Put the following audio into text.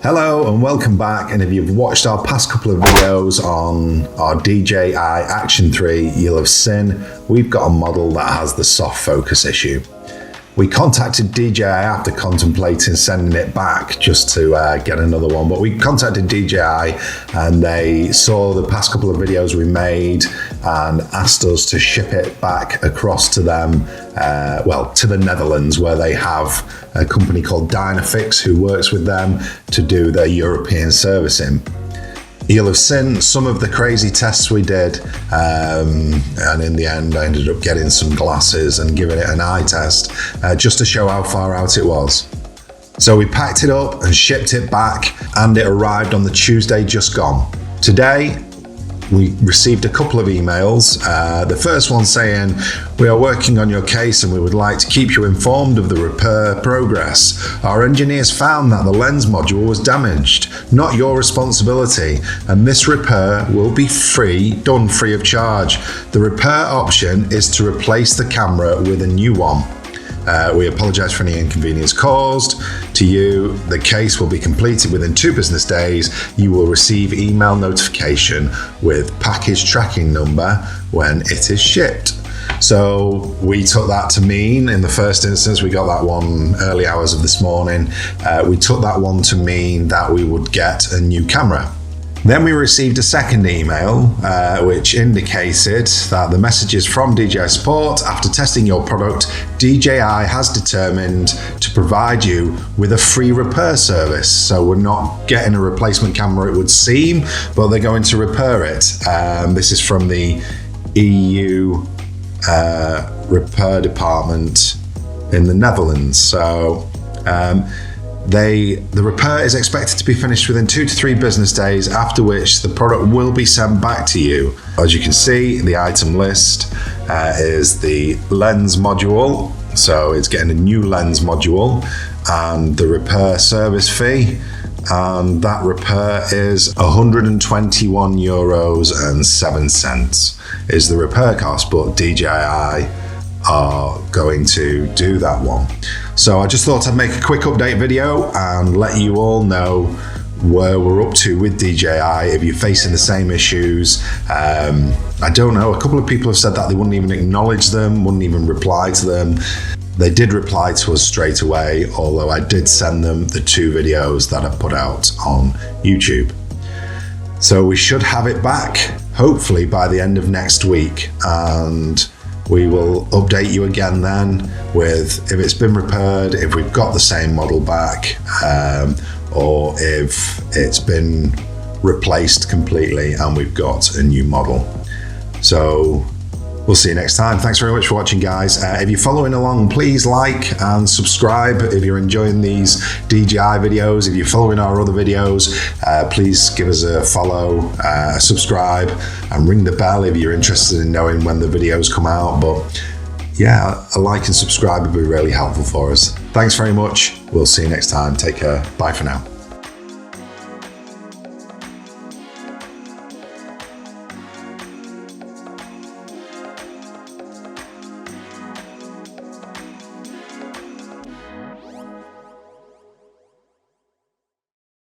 Hello and welcome back, and if you've watched our past couple of videos on our DJI Action 3, you'll have seen we've got a model that has the soft focus issue. We contacted DJI after contemplating sending it back just to get another one, but we contacted DJI and they saw the past couple of videos we made and asked us to ship it back across to them, to the Netherlands, where they have a company called Dynafix who works with them to do their European servicing. You'll have seen some of the crazy tests we did, and in the end I ended up getting some glasses and giving it an eye test just to show how far out it was. So we packed it up and shipped it back, and it arrived on the Tuesday just gone. Today we received a couple of emails. The first one saying, "We are working on your case and we would like to keep you informed of the repair progress. Our engineers found that the lens module was damaged, not your responsibility, and this repair will be done free of charge. The repair option is to replace the camera with a new one. We apologise for any inconvenience caused to you. The case will be completed within 2 business days. You will receive email notification with package tracking number when it is shipped." So we took that to mean, in the first instance, we got that one early hours of this morning. We took that one to mean that we would get a new camera. Then we received a second email, which indicated that the messages from DJI support: "After testing your product, DJI has determined to provide you with a free repair service." So we're not getting a replacement camera, it would seem, but they're going to repair it. This is from the EU repair department in the Netherlands. So the repair is expected to be finished within 2 to 3 business days, after which the product will be sent back to you. As you can see, the item list is the lens module, so it's getting a new lens module, and the repair service fee, and that repair is €121.07 is the repair cost, but DJI are going to do that one. So I just thought I'd make a quick update video and let you all know where we're up to with DJI. If you're facing the same issues, I don't know, a couple of people have said that they wouldn't even acknowledge them, wouldn't even reply to them. They did reply to us straight away, although I did send them the 2 videos that I put out on YouTube. So we should have it back, hopefully by the end of next week, and we will update you again then with if it's been repaired, if we've got the same model back, or if it's been replaced completely and we've got a new model. So we'll see you next time. Thanks very much for watching, guys. If you're following along, please like and subscribe if you're enjoying these DJI videos. If you're following our other videos, please give us a follow, subscribe, and ring the bell if you're interested in knowing when the videos come out. But yeah, a like and subscribe would be really helpful for us. Thanks very much. We'll see you next time. Take care. Bye for now.